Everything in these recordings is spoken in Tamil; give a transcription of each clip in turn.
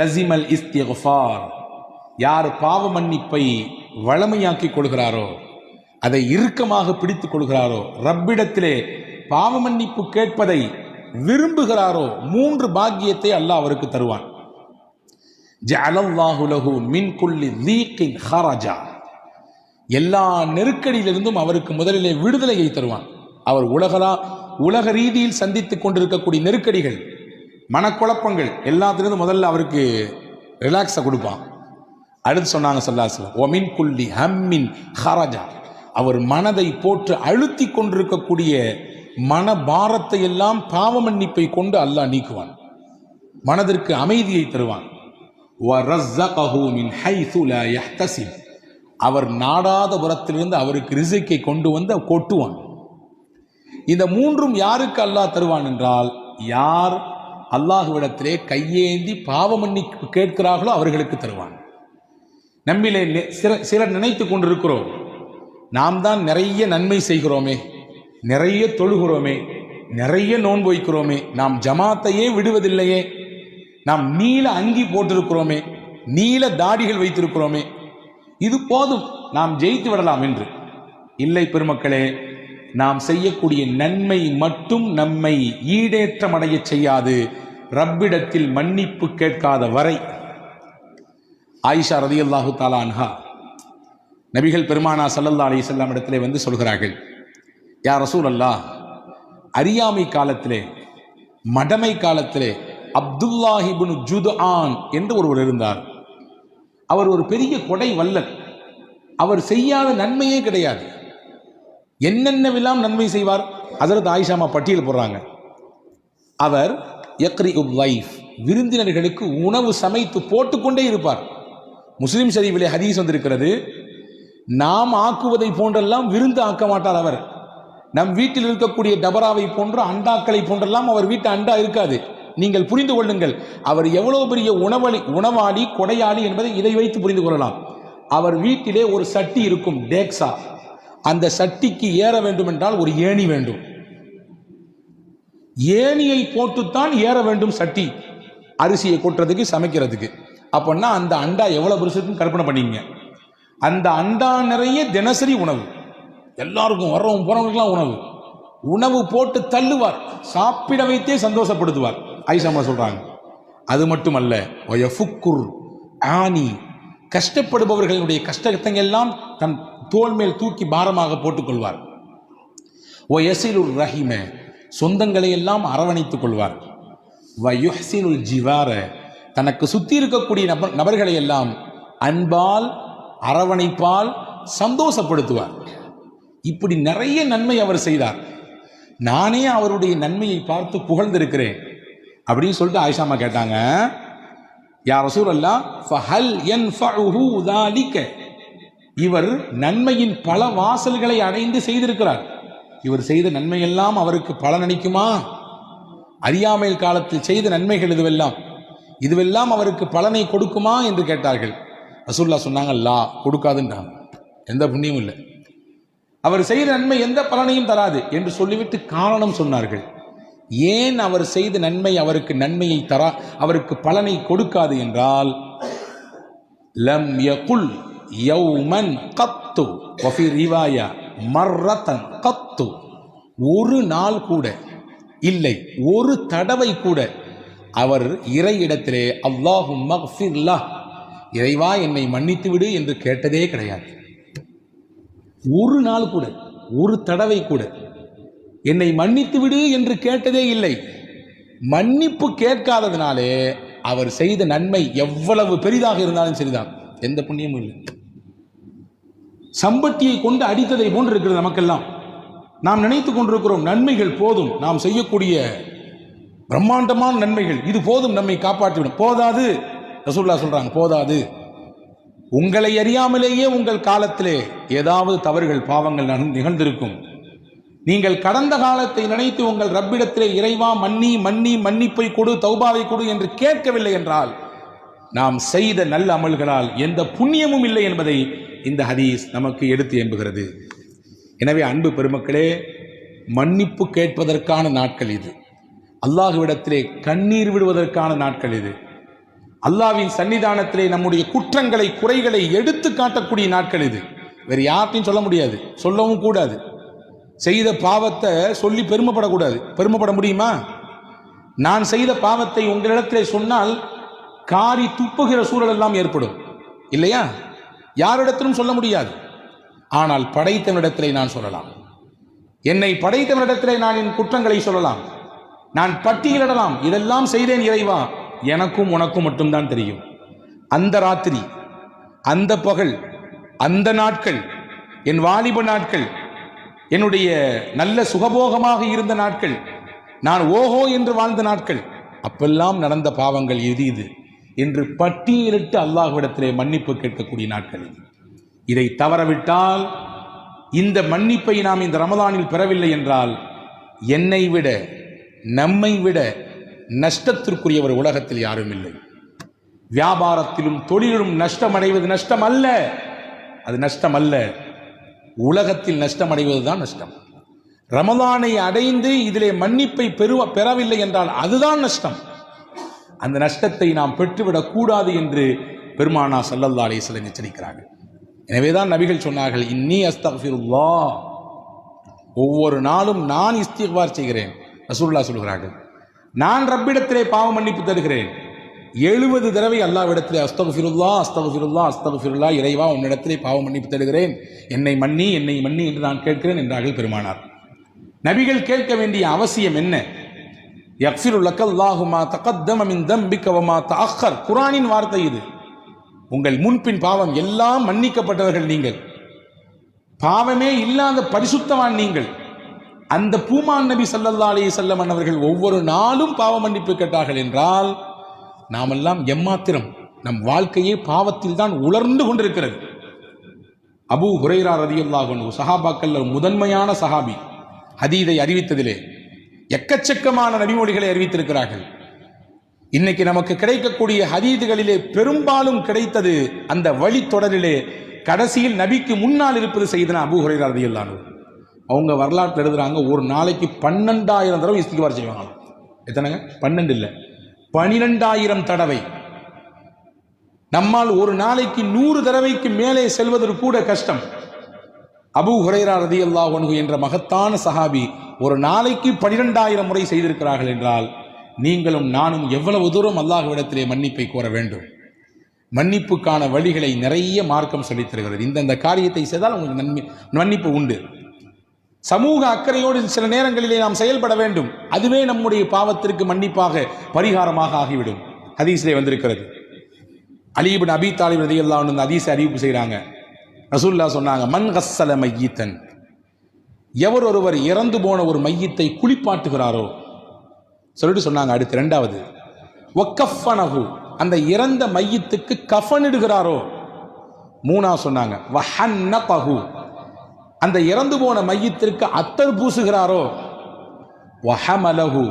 லசிமல் இஸ்திக்ஃபார், யார் பாவ மன்னிப்பை வளமையாக்கிக் கொள்கிறாரோ, அதை இறுக்கமாக பிடித்துக் கொள்கிறாரோ, ரப்பிடத்திலே பாவ மன்னிப்பு கேட்பதை விரும்புகிறாரோ, 3 பாக்கியத்தை அல்லாஹ் அவருக்கு தருவான். ஜஅலல்லாஹு லஹு மின் குல்லி தீக்கின் ஹரஜா, எல்லா நெருக்கடியிலிருந்தும் அவருக்கு முதலிலே விடுதலையை தருவான். அவர் உலக ரீதியில் சந்தித்துக் கொண்டிருக்கக்கூடிய நெருக்கடிகள், மனக்குழப்பங்கள் எல்லாத்திலிருந்து முதல்ல அவருக்கு ரிலாக்ஸை கொடுப்பான். அடுத்து சொன்னாங்க ஸல்லல்லாஹு அலைஹி வஸல்லம், ஒமின் குல்லி ஹம்மின் ஹரஜா, அவர் மனதை போட்டு அழுத்தி கொண்டிருக்கக்கூடிய மன பாரத்தை எல்லாம் பாவ மன்னிப்பை கொண்டு அல்லாஹ் நீக்குவான், மனதிற்கு அமைதியை தருவான். வரஸகஹு மின் ஹைது லா யஹ்தசிப், அவர் நாடாத புறத்திலிருந்து அவருக்கு ரிஸ்கை கொண்டு வந்து கொட்டுவான். இந்த 3ம் யாருக்கு அல்லாஹ் தருவான் என்றால், யார் அல்லாஹ்விடத்திலே கையேந்தி பாவ மன்னிப்பு கேட்கிறார்களோ அவர்களுக்கு தருவான். நம்மிலே சிலர் நினைத்து கொண்டிருக்கிறோம், நாம் தான் நிறைய நன்மை செய்கிறோமே, நிறைய தொழுகிறோமே, நிறைய நோன்பு வைக்கிறோமே, நாம் ஜமாத்தையே விடுவதில்லையே, நாம் நீல அங்கி போட்டிருக்கிறோமே, நீல தாடிகள் வைத்திருக்கிறோமே, இது போதும், நாம் ஜெயித்து விடலாம் என்று. இல்லை பெருமக்களே, நாம் செய்யக்கூடிய நன்மை மட்டும் நம்மை ஈடேற்றம் அடைய செய்யாது, ரப்பிடத்தில் மன்னிப்பு கேட்காத வரை. ஆயிஷா ரலியல்லாஹு தஆலா அன்ஹா நபிகள் பெருமானா ஸல்லல்லாஹு அலைஹி வஸல்லம் இடத்திலே வந்து சொல்கிறார்கள், யா ரசூலல்லாஹ், அறியாமை காலத்திலே, மடமை காலத்திலே அப்துல்லாஹ் இப்னு ஜுத்ஆன் என்று ஒருவர் இருந்தார். அவர் ஒரு பெரிய கொடை வல்லல், அவர் செய்யாத நன்மையே கிடையாது. என்னென்னவெல்லாம் நன்மை செய்வார், ஹஜ்ரத் ஆயிஷாமா பட்டியல் போடுறாங்க. அவர் யக்ரிஉல் லைஃப், விருந்தினர்களுக்கு உணவு சமைத்து போட்டுக்கொண்டே இருப்பார். முஸ்லிம் ஷரீஃபிலே ஹதீஸ் வந்திருக்கிறது, நாம் ஆக்குவதை போன்றெல்லாம் விருந்து ஆக்க மாட்டார் அவர். நம் வீட்டில் இருக்கக்கூடிய டபராவை போன்ற அண்டாக்களை போன்றெல்லாம் அவர் வீட்டு அண்டா இருக்காது. நீங்கள் புரிந்து கொள்ளுங்கள், அவர் எவ்வளவு பெரிய உணவாளி கொடையாளி என்பதை இதை வைத்து புரிந்து கொள்ளலாம். அவர் வீட்டிலே ஒரு சட்டி இருக்கும், டேக்ஸா. அந்த சட்டிக்கு ஏற வேண்டும் என்றால் ஒரு ஏணி வேண்டும், ஏணியை போட்டுத்தான் ஏற வேண்டும் சட்டி, அரிசியை கொட்டுறதுக்கு, சமைக்கிறதுக்கு. அப்படின்னா அந்த அண்டா எவ்வளவு பெருசுன்னு கற்பனை பண்ணிங்க. அந்த அண்டா நிறைய தினசரி உணவு, எல்லாருக்கும் வர்றவங்க போறவங்களுக்குலாம் உணவு போட்டு தள்ளுவார், சாப்பிட வைத்தே சந்தோஷப்படுத்துவார். ஆயிஷாமா சொல்றாங்க. அது மட்டுமல்ல, வயஃபுக்குர் ஆனி, கஷ்டப்படுபவர்களுடைய கஷ்டத்தை எல்லாம் தன் தோள் மேல் தூக்கி பாரமாக போட்டுக்கொள்வார். வயசிலுர் ரஹிம, சொந்தங்களை எல்லாம் அரவணைத்துக் கொள்வார். வயுஹ்சினுல் ஜிவார, தனக்கு சுத்தி இருக்கக்கூடிய நபர்களை எல்லாம் அன்பால் அரவணைப்பால் சந்தோஷப்படுத்துவார். இப்படி நிறைய நன்மை அவர் செய்தார். நானே அவருடைய நன்மையை பார்த்து புகழ்ந்திருக்கிறேன் அப்படின்னு சொல்லிட்டு ஆயிஷாமா கேட்டாங்க, யா ரசூலல்லாஹ், ஃபஹல் யன்ஃபஉஹு ذلك, இவர் நன்மையின் பல வாசல்களை அடைந்து செய்திருக்கிறார், இவர் செய்த நன்மையெல்லாம் அவருக்கு பலனளிக்குமா? அறியாமையில் காலத்தில் செய்த நன்மைகள் இதுவெல்லாம் அவருக்கு பலனை கொடுக்குமா என்று கேட்டார்கள். ரசூலுல்லாஹ் சொன்னாங்க, லா, கொடுக்காதுன்றாங்க, எந்த புண்ணியமும் இல்லை, அவர் செய்த நன்மை எந்த பலனையும் தராது என்று சொல்லிவிட்டு காரணம் சொன்னார்கள். ஏன் அவர் செய்த நன்மை அவருக்கு நன்மையை அவருக்கு பலனை கொடுக்காது என்றால், லம் யகுல் யௌமன் கத்து வஃபி ரிவாயா மர்ரத்தன் கத்து, ஒரு நாள் கூட இல்லை, ஒரு தடவை கூட அவர் இறை இடத்திலே அல்லாஹும்ம ஃபிர் லஹ், இறைவா என்னை மன்னித்து விடு என்று கேட்டதே கிடையாது. ஒரு நாள் கூட, ஒரு தடவை கூட என்னை மன்னித்து விடு என்று கேட்டதே இல்லை. மன்னிப்பு கேட்காததினாலே அவர் செய்த நன்மை எவ்வளவு பெரிதாக இருந்தாலும் சரிதான், எந்த புண்ணியமும் இல்லை. சம்பட்டியை கொண்டு அடித்ததை போன்று இருக்கிறது நமக்கெல்லாம். நாம் நினைத்துக் கொண்டிருக்கிறோம் நன்மைகள் போதும், நாம் செய்யக்கூடிய பிரம்மாண்டமான நன்மைகள் இது போதும், நம்மை காப்பாற்றிவிடும். போதாது, ரசூலுல்லாஹ் சொல்றாங்க, போதாது. உங்களை அறியாமலேயே உங்கள் காலத்திலே ஏதாவது தவறுகள் பாவங்கள் நிகழ்ந்திருக்கும். நீங்கள் கடந்த காலத்தை நினைத்து உங்கள் ரப்பிடத்திலே இறைவா மன்னிப்பை கொடு, தௌபாவை கொடு என்று கேட்கவில்லை என்றால் நாம் செய்த நல்ல அமல்களால் எந்த புண்ணியமும் இல்லை என்பதை இந்த ஹதீஸ் நமக்கு எடுத்து எம்புகிறது. எனவே அன்பு பெருமக்களே, மன்னிப்பு கேட்பதற்கான நாட்கள் இது, அல்லாஹ்விடத்திலே கண்ணீர் விடுவதற்கான நாட்கள் இது. அல்லாஹ்வின் சன்னிதானத்திலே நம்முடைய குற்றங்களை குறைகளை எடுத்து காட்டக்கூடிய நாட்கள் இது. வேறு யார்ட்டையும் சொல்ல முடியாது, சொல்லவும் கூடாது. செய்த பாவத்தை சொல்லி பெருமைப்படக்கூடாது. பெருமைப்பட முடியுமா? நான் செய்த பாவத்தை உங்களிடத்திலே சொன்னால் காரி துப்புகிற சூழல் எல்லாம் ஏற்படும் இல்லையா? யாரிடத்திலும் சொல்ல முடியாது. ஆனால் படைத்தவனிடத்திலே நான் சொல்லலாம். என்னை படைத்தவனிடத்திலே நான் என் குற்றங்களை சொல்லலாம். நான் பட்டியலிடலாம், இதெல்லாம் செய்தேன் இறைவா, எனக்கும் உனக்கும் மட்டும்தான் தெரியும். அந்த ராத்திரி, அந்த பகல், அந்த நாட்கள், என் வாலிப நாட்கள், என்னுடைய நல்ல சுகபோகமாக இருந்த நாட்கள், நான் ஓஹோ என்று வாழ்ந்த நாட்கள், அப்பெல்லாம் நடந்த பாவங்கள் இது இது என்று பட்டியலிட்டு அல்லாஹ்விடத்திலே மன்னிப்பு கேட்கக்கூடிய நாட்கள். இதை தவறவிட்டால், இந்த மன்னிப்பை நாம் இந்த ரமலானில் பெறவில்லை என்றால், என்னை விட நம்மை விட நஷ்டத்திற்குரியவர் உலகத்தில் யாரும் இல்லை. வியாபாரத்திலும் தொழிலும் நஷ்டம் அடைவது நஷ்டம் அல்ல, அது நஷ்டம் அல்ல. உலகத்தில் நஷ்டம் அடைவதுதான் நஷ்டம். ரமலானை அடைந்து இதிலே மன்னிப்பை பெறவில்லை என்றால் அதுதான் நஷ்டம். அந்த நஷ்டத்தை நாம் பெற்றுவிடக் கூடாது என்று பெருமானா ஸல்லல்லாஹு அலைஹி வஸல்லம் எச்சரிக்கிறார்கள். எனவேதான் நபிகள் சொன்னார்கள், இன்னி அஸ்தக்ஃபிருல்லாஹ், ஒவ்வொரு நாளும் நான் இஸ்திக்பார் செய்கிறேன். ரசூலுல்லாஹ் சொல்கிறார்கள், நான் ரப்பிடத்திலே பாவ மன்னிப்பு தருகிறேன். 70 தடவை அல்லாஹ்விடத்திலே அஸ்தக்ஃபிருல்லாஹ் அஸ்தக்ஃபிருல்லாஹ் அஸ்தக்ஃபிருல்லாஹ், இறைவா உன்னிடத்திலே பாவ மன்னிப்பு தருகிறேன், என்னை மன்னி என்னை மன்னி என்று நான் கேட்கிறேன் என்றார்கள் பெருமானார். நபிகள் கேட்க வேண்டிய அவசியம் என்ன? யக்ஃபிரு லக்கல்லாஹு மா தகத்தம மின் தம்பிக வ மா தஅக்கர், குர்ஆனின் வார்த்தை இது. உங்கள் முன்பின் பாவம் எல்லாம் மன்னிக்கப்பட்டவர்கள் நீங்கள், பாவமே இல்லாத பரிசுத்தவான் நீங்கள். அந்த பூமான் நபி ஸல்லல்லாஹு அலைஹி வஸல்லம் அவர்கள் ஒவ்வொரு நாளும் பாவ மன்னிப்பு கேட்டார்கள் என்றால், நாமெல்லாம் எம்மாத்திரம், நம் வாழ்க்கையே பாவத்தில் தான் உலர்ந்து கொண்டிருக்கிறது. அபூ ஹுரைரா ரலியல்லாஹு அன்ஹு சஹாபாக்கள் முதன்மையான சஹாபி, ஹதீதை அறிவித்ததிலே எக்கச்சக்கமான நபிமொழிகளை அறிவித்திருக்கிறார்கள். இன்னைக்கு நமக்கு கிடைக்கக்கூடிய ஹதீதுகளிலே பெரும்பாலும் கிடைத்தது அந்த வழித்தொடரிலே கடைசியில் நபிக்கு முன்னால் இருப்பது செய்தனா அபூ ஹுரைரா ரலியல்லாஹு அன்ஹு. அவங்க வரலாற்று எழுதுறாங்க, ஒரு நாளைக்கு 12,000 தடவை இஸ்திக்பார் செய்வாங்க. எத்தனைங்க? 12 இல்லை, 12,000 தடவை. நம்மால் ஒரு நாளைக்கு 100 தடவைக்கு மேலே செல்வதற்கு கூட கஷ்டம். அபூ ஹுரைரா ரலியல்லாஹு அன்ஹு என்ற மகத்தான சஹாபி ஒரு நாளைக்கு 12,000 முறை செய்திருக்கிறார்கள் என்றால், நீங்களும் நானும் எவ்வளவு தூரம் அல்லாஹ்விடத்திலே மன்னிப்பை கோர வேண்டும். மன்னிப்புக்கான வழிகளை நிறைய மார்க்கம் சொல்லித் தருகிறது. இந்த காரியத்தை செய்தால் உங்களுக்கு மன்னிப்பு உண்டு. சமூக அக்கறையோடு சில நேரங்களிலே நாம் செயல்பட வேண்டும். அதுவே நம்முடைய பாவத்திற்கு மன்னிப்பாக பரிகாரமாக ஆகிவிடும். ஹதீஸிலே வந்திருக்கிறது. அலி இப்னு அபீ தாலிப் ரலியல்லாஹு அன்ஹு ஹதீஸை அறிவிப்பு செய்கிறாங்க. ரசூலுல்லாஹ் சொன்னாங்க, மன் கஸ்ஸல மையித்தன், எவர் ஒருவர் இறந்து போன ஒரு மையத்தை குளிப்பாட்டுகிறாரோ சொல்லிட்டு சொன்னாங்க. அடுத்து 2வது, வக்கஃபனஹு, அந்த இறந்த மையத்துக்கு கஃனிடுகிறாரோ. 3வது சொன்னாங்க, வஹன்னதஹு, அந்த இறந்து போன மையத்திற்கு அத்தர் பூசுகிறாரோ. வஹமலஹு,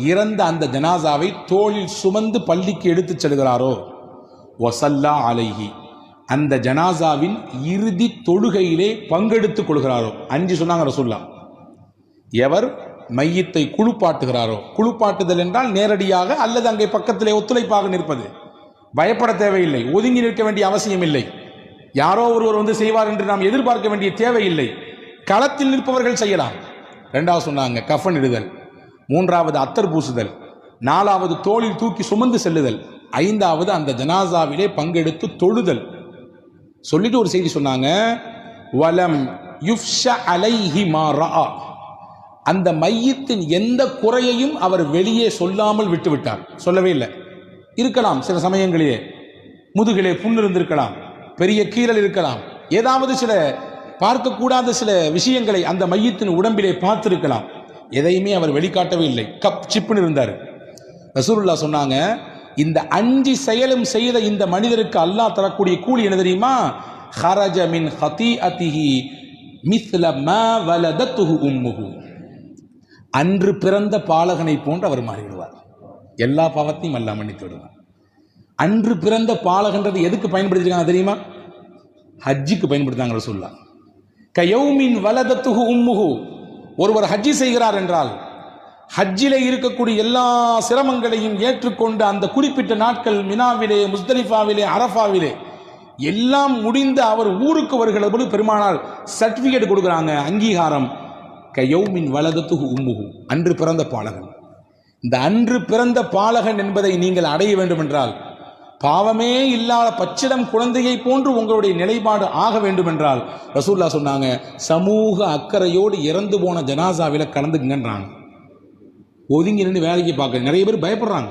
இறந்த அந்த ஜனாசாவை தோளில் சுமந்து பள்ளிக்கு எடுத்துச் செல்கிறாரோ. வஸல்லா அலைஹி, அந்த ஜனாசாவின் இறுதி தொழுகையிலே பங்கெடுத்துக் கொள்கிறாரோ. 5 சொன்னாங்க ரசூலுல்லாஹ். எவர் மையத்தை குளிப்பாட்டுகிறாரோ, குளிப்பாட்டுதல் என்றால் நேரடியாக அல்லது அங்கே பக்கத்திலே ஒத்துழைப்பாக நிற்பது, பயப்பட தேவையில்லை, ஒதுங்கி நிற்க வேண்டிய அவசியம் இல்லை, யாரோ ஒருவர் வந்து செய்வார் என்று நாம் எதிர்பார்க்க வேண்டிய தேவையில்லை, களத்தில் நிற்பவர்கள் செய்யலாம். 2வது சொன்னாங்க கஃன் இடுதல், 3வது அத்தர் பூசுதல், 4வது தோளில் தூக்கி சுமந்து செல்லுதல், 5வது அந்த ஜனாசாவிலே பங்கெடுத்து தொழுதல். சொல்லிட்டு ஒரு செய்தி சொன்னாங்க, வலம் யுஃப்ஷ அலைஹி மா ரஆ, அந்த மையத்தின் எந்த குறையையும் அவர் வெளியே சொல்லாமல் விட்டுவிட்டார். சொல்லவே இல்லை. இருக்கலாம் சில சமயங்களிலே முதுகிலே புண் இருந்திருக்கலாம், பெரிய கீறல் இருக்கலாம், ஏதாவது சில பார்க்கக்கூடாத சில விஷயங்களை அந்த மையத்தின் உடம்பிலே பார்த்திருக்கலாம். எதையுமே அவர் வெளிக்காட்டவே இல்லை, கப் சிப்புன்னு இருந்தார். ரசூலுல்லாஹ் சொன்னாங்க, இந்த 5 செயலும் செய்த இந்த மனிதருக்கு அல்லாஹ் தரக்கூடிய கூலி என்ன தெரியுமா? ஹரஜ மின் ஹதீஅதிஹி மிஸ்ல மா வலதத்துஹு உம்முஹு, அன்று பிறந்த பாலகனை போன்று அவர் மாறிவிடுவார். எல்லா பாவத்தையும் அல்லாஹ் மன்னித்து விடுவார். அன்று பிறந்த பாலகன்றது எதுக்கு பயன்படுத்திருக்காங்க தெரியுமா? ஹஜ்ஜுக்கு பயன்படுத்தாங்க ரசூலுல்லாஹ். கயௌமின் வலதத்துஹு உம்முஹு, ஒருவர் ஹஜ்ஜி செய்கிறார் என்றால் ஹஜ்ஜிலே இருக்கக்கூடிய எல்லா சிரமங்களையும் ஏற்றுக்கொண்டு அந்த குறிப்பிட்ட நாட்கள் மினாவிலே, முஸ்தலிஃபாவிலே, அரஃபாவிலே எல்லாம் முடிந்து அவர் ஊருக்கு வருகிற போது பெருமானார் சர்டிபிகேட் கொடுக்குறாங்க, அங்கீகாரம். கயௌமின் வலதத்துஹு உம்முஹு, அன்று பிறந்த பாலகன். இந்த அன்று பிறந்த பாலகன் என்பதை நீங்கள் அடைய வேண்டும் என்றால், பாவமே இல்லாத பச்சிடம் குழந்தையை போன்று உங்களுடைய நிலைப்பாடு ஆக வேண்டும் என்றால், ரசூலுல்லாஹ் சொன்னாங்க, சமூக அக்கறையோடு இறந்து போன ஜனாசாவில கலந்துங்கன்றாங்க. ஒதுங்கி நின்று வேலைக்கு பார்க்க நிறைய பேர் பயப்படுறாங்க.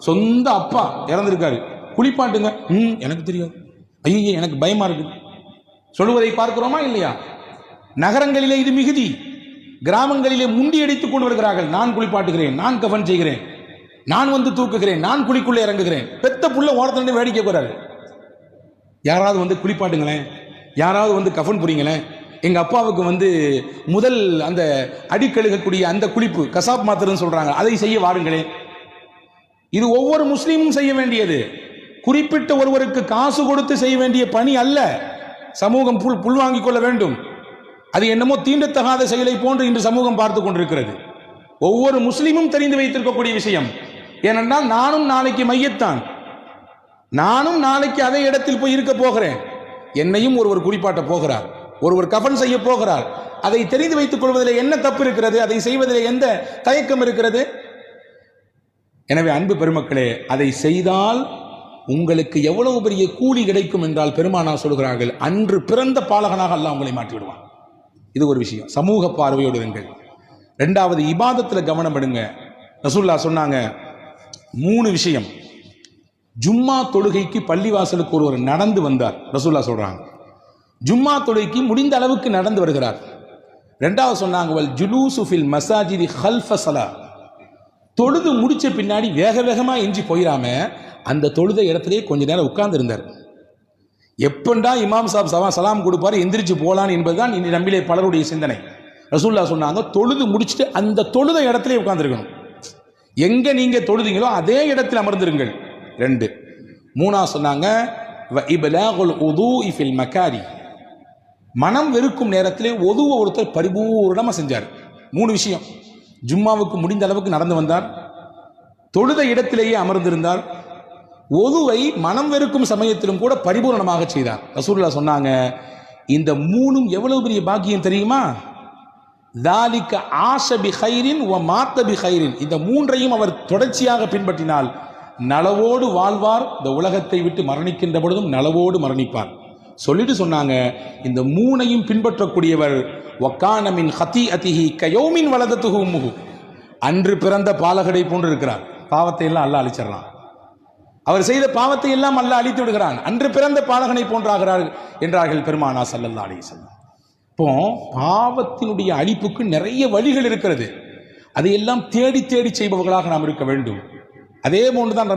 சொந்த அப்பா இறந்திருக்காரு, குளிப்பாட்டுங்க, எனக்கு தெரியாது, ஐயோ எனக்கு பயமா இருக்கு சொல்லுவதை பார்க்கிறோமா இல்லையா? நகரங்களிலே இது மிகுதி, கிராமங்களிலே முண்டி அடித்துக் கொண்டு வருகிறார்கள். நான் குளிப்பாட்டுகிறேன், நான் கஃன் செய்கிறேன், நான் வந்து தூக்குகிறேன், நான் குளிக்குள்ளே இறங்குகிறேன். பெத்த புள்ள ஓரத்துல வேடிக்கை போறாரு. யாராவது வந்து குளிப்பாட்டுங்களேன், யாராவது வந்து கஃன் புரிங்களேன். எங்க அப்பாவுக்கு வந்து முதல் அந்த அடிக்கழுகக்கூடிய அந்த குளிப்பு கசாப் மாத்திரன்னு சொல்றாங்க, அதை செய்ய வாருங்களேன். இது ஒவ்வொரு முஸ்லீமும் செய்ய வேண்டியது, குறிப்பிட்ட ஒருவருக்கு காசு கொடுத்து செய்ய வேண்டிய பணி அல்ல. சமூகம் புல் வாங்கிக் கொள்ள வேண்டும். அது என்னமோ தீண்டத்தகாத செயலை போன்று இன்று சமூகம் பார்த்து கொண்டிருக்கிறது. ஒவ்வொரு முஸ்லீமும் தெரிந்து வைத்திருக்கக்கூடிய விஷயம். ஏனென்றால் நானும் நாளைக்கு மையத்தான், நானும் நாளைக்கு அதே இடத்தில் போய் இருக்க போகிறேன். என்னையும் ஒருவர் குறிப்பாட்ட போகிறார், ஒருவர் கஃன் செய்ய போகிறார். அதை தெரிந்து வைத்துக் கொள்வதில் என்ன தப்பு இருக்கிறது? அதை செய்வதில் எந்த தயக்கம் இருக்கிறது? எனவே அன்பு பெருமக்களே, அதை செய்தால் உங்களுக்கு எவ்வளவு பெரிய கூலி கிடைக்கும் என்றால் பெருமானார் சொல்கிறார்கள், அன்று பிறந்த பாலகனாக அல்லாஹ் உங்களை மாற்றி விடுவான். இது ஒரு விஷயம். சமூக பார்வையோடு இருங்கள். இரண்டாவது, இபாதத்தில் கவனம் எடுங்க. ரசூலுல்லாஹ் சொன்னாங்க 3 விஷயம். ஜும்மா தொழுகைக்கு பள்ளிவாசலுக்கு ஒருவர் நடந்து வந்தார். ரசூலுல்லாஹ் சொல்றாங்க, ஜும்மா தொழுகைக்கு முடிந்த அளவுக்கு நடந்து வருகிறார். இரண்டாவது சொன்னாங்க, வல் ஜுலூசு ஃபில் மஸாஜிதி ஹல்ஃப ஸலா, தொழுது முடிச்ச பின்னாடி வேக வேகமா எஞ்சி போயிடாம அந்த தொழுத இடத்திலேயே கொஞ்ச நேரம் உட்கார்ந்து இருந்தார். எப்பண்டா இமாம் சாப் சலாம் கொடுப்பாரு எந்திரிச்சு போலான்னு என்பதுதான் இனி நம்மிலே பலருடைய சிந்தனை. ரசூலுல்லாஹ் சொன்னாங்க, தொழுது முடிச்சுட்டு அந்த தொழுத இடத்திலே உட்கார்ந்துருக்கணும். எங்க நீங்க தொழுதீங்களோ அதே இடத்தில் அமர்ந்திருங்கள். 2. 3 சொன்னாங்க, வ இப்லாகுல் உதூஇ ஃபில் மகாரி, மனம் வெறுக்கும் நேரத்திலே ஒதுவ ஒருத்தர் பரிபூர்ணமா செஞ்சார். 3 விஷயம். ஜும்மாவுக்கு முடிந்த அளவுக்கு நடந்து வந்தார், தொழுத இடத்திலேயே அமர்ந்திருந்தார், ஒதுவை மனம் வெறுக்கும் சமயத்திலும் கூட பரிபூர்ணமாக செய்தார். ரசூலுல்லாஹ் சொன்னாங்க, இந்த 3 எவ்வளவு பெரிய பாக்கியம் தெரியுமா? தாலிக ஆஷ பி கைரின் வ மாத்த பி கைரின், இந்த 3ஐயும் அவர் தொடர்ச்சியாக பின்பற்றினால் நலவோடு வாழ்வார், இந்த உலகத்தை விட்டு மரணிக்கின்ற பொழுதும் நலவோடு மரணிப்பார். சொல்லிட்டு சொன்னாங்க, இந்த 3ஐயும் பின்பற்றக்கூடியவர் வக்கான மின் ஹதீஅதிஹி கயௌமின் வலதத்துஹு உம்முஹு, அன்று பிறந்த பாலகடை போன்று இருக்கிறார். பாவத்தை எல்லாம் அல்லாஹ் அழிச்சிடறான். அவர் செய்த பாவத்தை எல்லாம் அல்லாஹ் அழித்து விடுகிறான். அன்று பிறந்த பாலகனை போன்றாகிறார் என்றார்கள் பெருமானா ஸல்லல்லாஹு அலைஹி வஸல்லம். இப்போ பாவத்தினுடைய அழிப்புக்கு நிறைய வழிகள் இருக்கிறது. அதையெல்லாம் தேடி தேடி செய்பவர்களாக நாம் இருக்க வேண்டும். அதே போன்றுதான்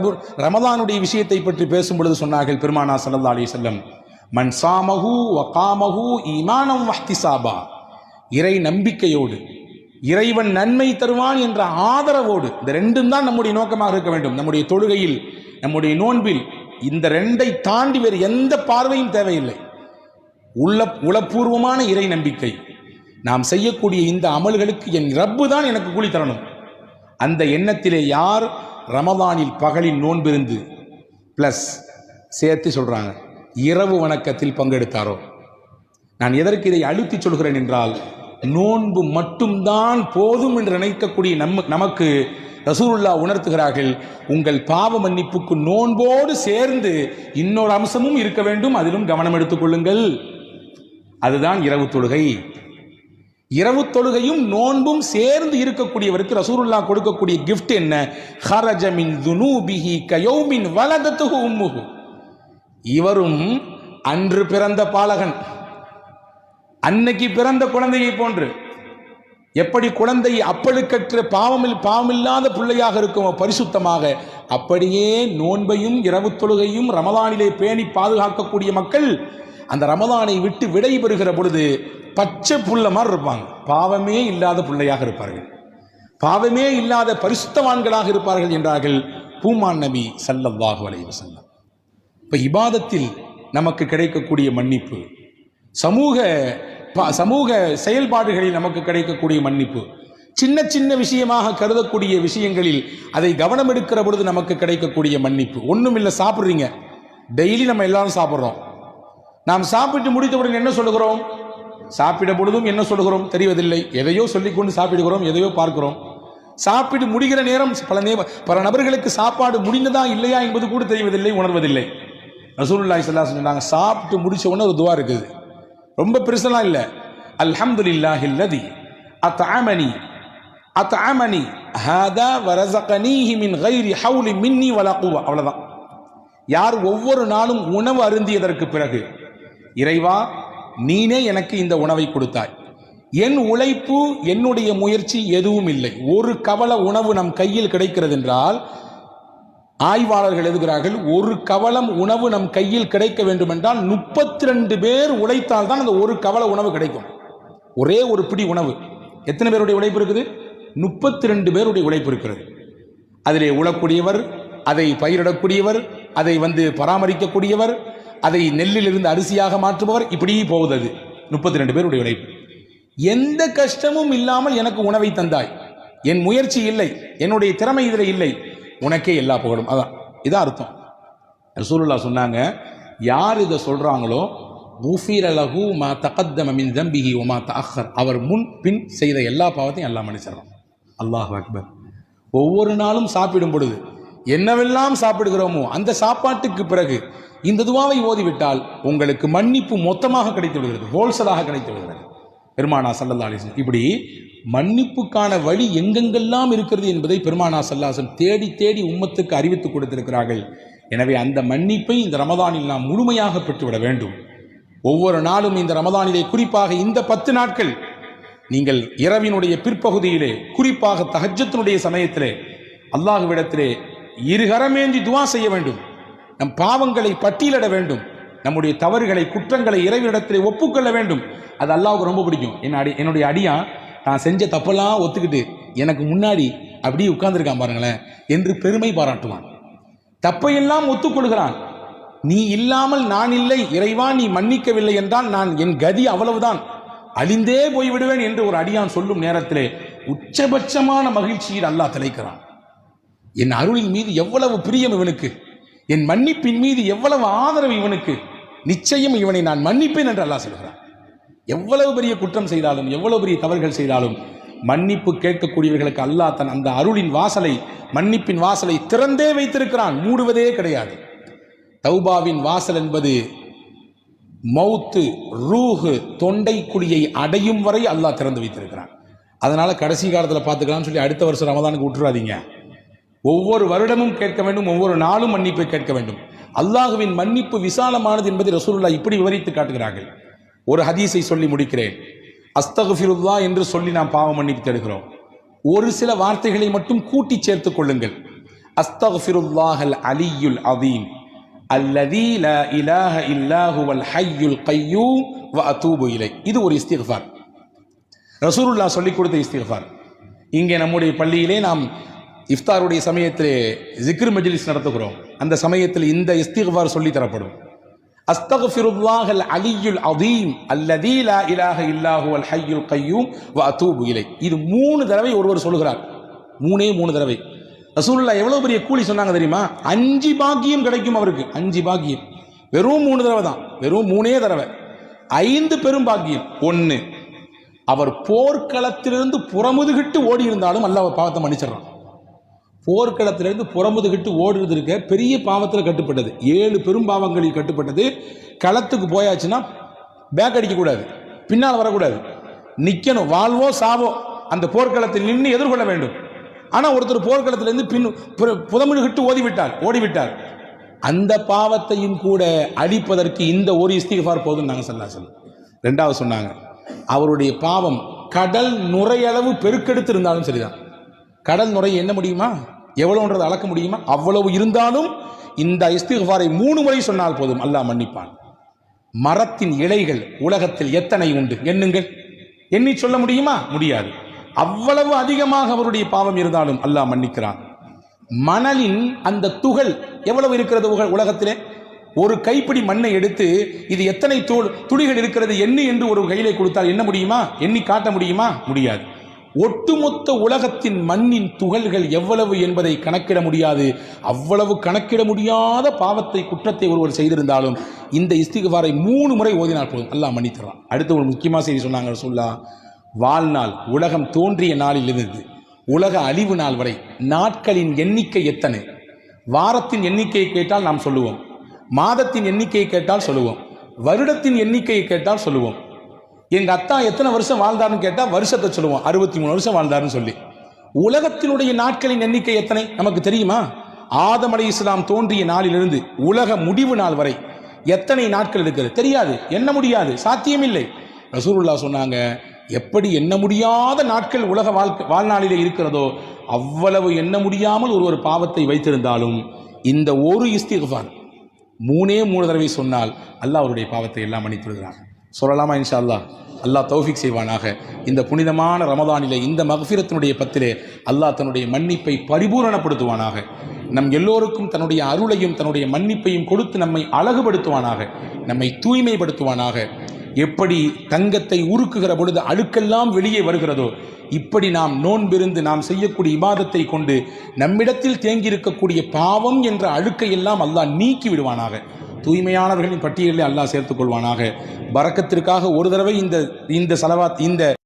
ரமதானுடைய விஷயத்தை பற்றி பேசும் பொழுது சொன்னார்கள் பெருமானா ஸல்லல்லாஹு அலைஹி வஸல்லம், மன் சாமஹு வ காமஹு ஈமானம் வஹ்திசாபா, இறை நம்பிக்கையோடு இறைவன் நன்மை தருவான் என்ற ஆதரவோடு, இந்த 2ம் தான் நம்முடைய நோக்கமாக இருக்க வேண்டும். நம்முடைய தொழுகையில், நம்முடைய நோன்பில் இந்த 2ஐ தாண்டி வேறு எந்த பார்வையும் தேவையில்லை. உளப்பூர்வமான இறை நம்பிக்கை, நாம் செய்யக்கூடிய இந்த அமல்களுக்கு என் ரப்பு தான் எனக்கு கூலி தரணும், அந்த எண்ணத்திலே யார் ரமதானில் பகலில் நோன்பிருந்து பிளஸ் சேர்த்து சொல்றாங்க இரவு வணக்கத்தில் பங்கெடுத்தாரோ. நான் எதற்கு இதை அழுத்தி சொல்கிறேன் என்றால், நோன்பு மட்டும்தான் போதும் என்று நினைக்கக்கூடிய நமக்கு ரசூலுல்லாஹ் உணர்த்துகிறார்கள், உங்கள் பாவ மன்னிப்புக்கு நோன்போடு சேர்ந்து இன்னொரு அம்சமும் இருக்க வேண்டும், அதிலும் கவனம் எடுத்துக் கொள்ளுங்கள். அதுதான் இரவு தொழுகை. இரவு தொழுகையும் நோன்பும் சேர்ந்து இருக்கக்கூடியவருக்கு ரசூலுல்லாஹ் கொடுக்கக்கூடிய கிஃப்ட் என்ன? ஹரஜ மின் துனூபிஹி கயௌமின் வலதத்துஹு உம்முஹு, இவரும் அன்று பிறந்த பாலகன், அன்னைக்கு பிறந்த குழந்தையை போன்று, எப்படி குழந்தை அப்பழுக்கற்ற பாவமில்லாத பிள்ளையாக இருக்குமோ பரிசுத்தமாக, அப்படியே நோன்பையும் இரவு தொழுகையும் ரமதானிலே பேணி பாதுகாக்கக்கூடிய மக்கள் அந்த ரமதானை விட்டு விடை பெறுகிற பொழுது பச்சை புள்ள மாதிரி இருப்பாங்க. பாவமே இல்லாத பிள்ளையாக இருப்பார்கள், பாவமே இல்லாத பரிசுத்தவான்களாக இருப்பார்கள் என்றார்கள் பூமான் நபி ஸல்லல்லாஹு அலைஹி வஸல்லம். இப்ப இபாதத்தில் நமக்கு கிடைக்கக்கூடிய மன்னிப்பு, சமூக செயல்பாடுகளில் நமக்கு கிடைக்கக்கூடிய மன்னிப்பு, சின்ன சின்ன விஷயமாக கருதக்கூடிய விஷயங்களில் அதை கவனம் எடுக்கிற பொழுது நமக்கு கிடைக்கக்கூடிய மன்னிப்பு. ஒன்றும் இல்லை, சாப்பிட்றீங்க, டெய்லி நம்ம எல்லாரும் சாப்பிட்றோம். நாம் சாப்பிட்டு முடித்தவுடன் என்ன சொல்லுகிறோம்? சாப்பிட பொழுதும் என்ன சொல்லுகிறோம் தெரியவதில்லை. எதையோ சொல்லிக்கொண்டு சாப்பிடுகிறோம், எதையோ பார்க்கிறோம். சாப்பிட்டு முடிகிற நேரம் பல நபர்களுக்கு சாப்பாடு முடிந்ததா இல்லையா என்பது கூட தெரிவதில்லை, உணர்வதில்லை. ரசூலுல்லாஹி ஸல்லல்லாஹு அலைஹி வஸல்லம் சொன்னாங்க, சாப்பிட்டு முடிச்ச உடனே ஒரு துஆ இருக்குது, ரொம்ப பெருசெல்லாம் இல்லை. அல்ஹம்துலில்லாஹில்லதி அத்அமனி ஹாதா வரஸகனீஹி மின் கைரி ஹவுலி மின்னி வலா குவா. அவ்வளவுதான். யார் ஒவ்வொரு நாளும் உணவு அருந்தியதற்கு பிறகு, இறைவா நீனே எனக்கு இந்த உணவை கொடுத்தாய், என் உழைப்பு என்னுடைய முயற்சி எதுவும் இல்லை, ஒரு கவள உணவு நம் கையில் கிடைக்கிறது என்றால், ஆய்வாளர்கள் எழுதுகிறார்கள், ஒரு கவளம் உணவு நம் கையில் கிடைக்க வேண்டும் என்றால் 32 பேர் உழைத்தால் தான் அந்த ஒரு கவள உணவு கிடைக்கும். ஒரே ஒரு பிடி உணவு எத்தனை பேருடைய உழைப்பு இருக்குது? 32 பேருடைய உழைப்பு இருக்கிறது. அதிலே உழக்கூடியவர், அதை பயிரிடக்கூடியவர், அதை பராமரிக்கக்கூடியவர், அதை நெல்லிலிருந்து அரிசியாக மாற்றுபவர், இப்படி போகுது. அது 32 பேருடைய உழைப்பு. எந்த கஷ்டமும் இல்லாமல் எனக்கு உணவை தந்தாய், என் முயற்சி இல்லை, என்னுடைய திறமை இதில் இல்லை, உனக்கே எல்லா புகழும். அதான் இதான் அர்த்தம். ரசூலுல்லாஹ் சொன்னாங்க, யார் இதை சொல்றாங்களோ குஃபிர லஹு மா தகத்தம மின் தம்பிஹி வ மா தஅக்கர், அவர் முன் பின் செய்த எல்லா பாவத்தையும் அல்லாஹ் மன்னிச்சிடுறான். அல்லாஹ் அக்பர். ஒவ்வொரு நாளும் சாப்பிடும் பொழுது என்னவெல்லாம் சாப்பிடுகிறோமோ அந்த சாப்பாட்டுக்கு பிறகு இந்த துவாவை ஓதிவிட்டால் உங்களுக்கு மன்னிப்பு மொத்தமாக கிடைத்து விடுகிறது, ஹோல்சலாக கிடைத்து விடுகிறது. பெருமானா ஸல்லல்லாஹு அலைஹி வஸல்லம் இப்படி மன்னிப்புக்கான வழி எங்கெங்கெல்லாம் இருக்கிறது என்பதை பெருமானா ஸல்லல்லாஹு அலைஹி வஸல்லம் தேடி தேடி உம்மத்துக்கு அறிவித்துக் கொடுத்திருக்கிறார்கள். எனவே அந்த மன்னிப்பை இந்த ரமதானில் நாம் முழுமையாக பெற்றுவிட வேண்டும். ஒவ்வொரு நாளும் இந்த ரமதானிலே, குறிப்பாக இந்த 10 நாட்கள், நீங்கள் இரவினுடைய பிற்பகுதியிலே, குறிப்பாக தஹஜ்ஜுடைய சமயத்திலே அல்லாஹ்விடத்திலே இருகரமேந்தி துஆ செய்ய வேண்டும். நம் பாவங்களை பட்டியலிட வேண்டும், நம்முடைய தவறுகளை குற்றங்களை இறைவனிடத்திலே ஒப்புக்கொள்ள வேண்டும். அது அல்லாஹ்வுக்கு ரொம்ப பிடிக்கும். என்னுடைய அடியான் நான் செஞ்ச தப்பெல்லாம் ஒத்துக்கிட்டு எனக்கு முன்னாடி அப்படியே உட்கார்ந்துருக்கான் பாருங்களேன் என்று பெருமை பாராட்டுவான். தப்பையெல்லாம் ஒத்துக்கொள்கிறான். நீ இல்லாமல் நான் இல்லை, இறைவா நீ மன்னிக்கவில்லை என்றால் நான் என் கதி அவ்வளவுதான், அழிந்தே போய்விடுவேன் என்று ஒரு அடியான் சொல்லும் நேரத்திலே உச்சபட்சமான மகிழ்ச்சியில் அல்லாஹ் திளைக்கிறான். என் அருளின் மீது எவ்வளவு பிரியம் இவனுக்கு, என் மன்னிப்பின் மீது எவ்வளவு ஆதரவு இவனுக்கு, நிச்சயம் இவனை நான் மன்னிப்பேன் என்று அல்லாஹ் சொல்கிறான். எவ்வளவு பெரிய குற்றம் செய்தாலும், எவ்வளவு பெரிய தவறுகள் செய்தாலும் மன்னிப்பு கேட்கக்கூடியவர்களுக்கு அல்லாஹ் தன் அந்த அருளின் வாசலை, மன்னிப்பின் வாசலை திறந்தே வைத்திருக்கிறான், மூடுவதே கிடையாது. தௌபாவின் வாசல் என்பது மௌத்து, ரூஹு, தொண்டை குழியை அடையும் வரை அல்லாஹ் திறந்து வைத்திருக்கிறான். அதனால கடைசி காலத்தில் பார்த்துக்கலாம்னு சொல்லி அடுத்த வருஷம் ரமதானுக்கு விட்டுறாதீங்க. ஒவ்வொரு வருடமும் கேட்க வேண்டும், ஒவ்வொரு நாளும் மன்னிப்பை கேட்க வேண்டும். அல்லாஹுவின் மன்னிப்பு விசாலமானது என்பதை ரசூலுல்லாஹ் இப்படி விவரித்து காட்டுகிறார்கள். ஒரு ஹதீஸை சொல்லி முடிக்கிறேன். அஸ்தக்ஃபிருல்லாஹ் என்று சொல்லி நாம் பாவ மன்னிப்பு தேடுகிறோம். ஒரு சில வார்த்தைகளை மட்டும் கூட்டி சேர்த்துக் கொள்ளுங்கள். அஸ்தக்ஃபிருல்லாஹல் அலியுல் அதீம் அல்லதீ லா இலாஹ இல்லா ஹுவல் ஹய்யுல் கய்யூம் வ அதூபு இலை. இது ஒரு இஸ்திக்ஃபார், ரசூலுல்லாஹ் சொல்லிக் கொடுத்த இஸ்திக்ஃபார். இங்கே நம்முடைய பள்ளியிலே நாம் இஃப்தாருடைய சமயத்திலே ஜிக்ர் மஜ்லிஸ் நடத்துகிறோம். அந்த சமயத்தில் இந்த இஸ்திக்ஃபார் சொல்லி தரப்படும். அஸ்தக்ஃபிருல்லாஹல் அலியுல் அதீம் அல்லதீ லா இலாஹ இல்லா ஹுவல் ஹய்யுல் கய்யூம் வ அதூபு இலை. இது 3 தடவை ஒருவர் சொல்கிறார். 3 தடவை. ரசூலுல்லாஹ் எவ்வளவு பெரிய கூலி சொன்னாங்க தெரியுமா? 5 பாக்கியம் கிடைக்கும் அவருக்கு. 5 பாக்கியம். வெறும் 3 தடவை தான், வெறும் 3 தடவை. 5 பெரும் பாக்கியம். 1, அவர் போர்க்களத்திலிருந்து புறமுதுகிட்டு ஓடி இருந்தாலும் அல்லாஹ் பாவத்தை மன்னிச்சிடறான். போர்க்களத்திலிருந்து புறமுதுகிட்டு ஓடுறது இருக்க பெரிய பாவத்தில் கட்டுப்பட்டது, 7 பெரும் பாவங்களில் கட்டுப்பட்டது. களத்துக்கு போயாச்சுன்னா பேக் அடிக்கக்கூடாது, பின்னால் வரக்கூடாது, நிற்கணும், வாழ்வோ சாவோ அந்த போர்க்களத்தில் நின்று எதிர்கொள்ள வேண்டும். ஆனால் ஒருத்தர் போர்க்களத்திலிருந்து புறமுதுகிட்டு ஓடிவிட்டார், அந்த பாவத்தையும் கூட அழிப்பதற்கு இந்த ஒரு இஸ்திக்ஃபார் போதும் நாங்கள் சொல்லலாம். 2வது சொன்னாங்க, அவருடைய பாவம் கடல் நுரையளவு பெருக்கெடுத்து இருந்தாலும் சரிதான். கடல் நுரை என்ன முடியுமா, எவ்வளவுன்றது அளக்க முடியுமா? அவ்வளவு இருந்தாலும் இந்த இஸ்திக்ஃபாரை 3 முறை சொன்னால் போதும், அல்லாஹ் மன்னிப்பான். மரத்தின் இலைகள் உலகத்தில் எத்தனை உண்டு எண்ணுங்கள், எண்ணி சொல்ல முடியுமா? முடியாது. அவ்வளவு அதிகமாக அவருடைய பாவம் இருந்தாலும் அல்லாஹ் மன்னிக்கிறான். மணலின் அந்த துகள் எவ்வளவு இருக்கிறது உலகத்திலே? ஒரு கைப்பிடி மண்ணை எடுத்து இது எத்தனை துளிகள் இருக்கிறது எண்ணி என்று ஒரு கையிலே கொடுத்தால் என்ன முடியுமா? எண்ணி காட்ட முடியுமா? முடியாது. ஒட்டுமொத்த உலகத்தின் மண்ணின் துகள்கள் எவ்வளவு என்பதை கணக்கிட முடியாது. அவ்வளவு கணக்கிட முடியாத பாவத்தை, குற்றத்தை ஒருவர் செய்திருந்தாலும் இந்த இஸ்திக்ஃபாரை 3 முறை ஓதினால் போதும், அல்லாஹ் மன்னித்தரான். அடுத்து ஒரு முக்கியமான செய்தி சொன்னாங்க ரசூலுல்லாஹ். வாழ்நாள், உலகம் தோன்றிய நாளிலிருந்து உலக அழிவு நாள் வரை நாட்களின் எண்ணிக்கை எத்தனை? வாரத்தின் எண்ணிக்கையை கேட்டால் நாம் சொல்லுவோம், மாதத்தின் எண்ணிக்கையை கேட்டால் சொல்லுவோம், வருடத்தின் எண்ணிக்கையை கேட்டால் சொல்லுவோம். எங்க அத்தா எத்தனை வருஷம் வாழ்ந்தாருன்னு கேட்டால் வருஷத்தை சொல்லுவோம், 63 வருஷம் வாழ்ந்தாருன்னு சொல்லி. உலகத்தினுடைய நாட்களின் எண்ணிக்கை எத்தனை நமக்கு தெரியுமா? ஆதம் அலைஹிஸ்ஸலாம் தோன்றிய நாளிலிருந்து உலக முடிவு நாள் வரை எத்தனை நாட்கள் இருக்கிறது தெரியாது, எண்ண முடியாது, சாத்தியமில்லை. ரசூலுல்லாஹ் சொன்னாங்க, எப்படி எண்ண முடியாத நாட்கள் உலக வாழ்நாளிலே இருக்கிறதோ அவ்வளவு எண்ண முடியாமல் ஒரு பாவத்தை வைத்திருந்தாலும் இந்த ஒரு இஸ்திக்ஃபார் 3 தடவை சொன்னால் அல்லாஹ் அவருடைய பாவத்தை எல்லாம் மன்னித்து விடுகிறான். சொல்லலாமா? இன்ஷா அல்லாஹ். அல்லாஹ் தௌஃபீக் செய்வானாக. இந்த புனிதமான ரமதானிலே, இந்த மக்ஃபிரத்தினுடைய பத்திலே அல்லாஹ் தன்னுடைய மன்னிப்பை பரிபூரணப்படுத்துவானாக. நம் எல்லோருக்கும் தன்னுடைய அருளையும் தன்னுடைய மன்னிப்பையும் கொடுத்து நம்மை அழகுபடுத்துவானாக, நம்மை தூய்மைப்படுத்துவானாக. எப்படி தங்கத்தை உருக்குகிற பொழுது அழுக்கெல்லாம் வெளியே வருகிறதோ, இப்படி நாம் நோன்பிருந்து நாம் செய்யக்கூடிய இபாதத்தை கொண்டு நம்மிடத்தில் தேங்கியிருக்கக்கூடிய பாவம் என்ற அழுக்கை எல்லாம் அல்லாஹ் நீக்கி விடுவானாக. தூய்மையானவர்களின் பட்டியலில் அல்லாஹ் சேர்த்துக் கொள்வானாக. பரக்கத்திற்காக ஒரு தடவை இந்த சலவாத், இந்த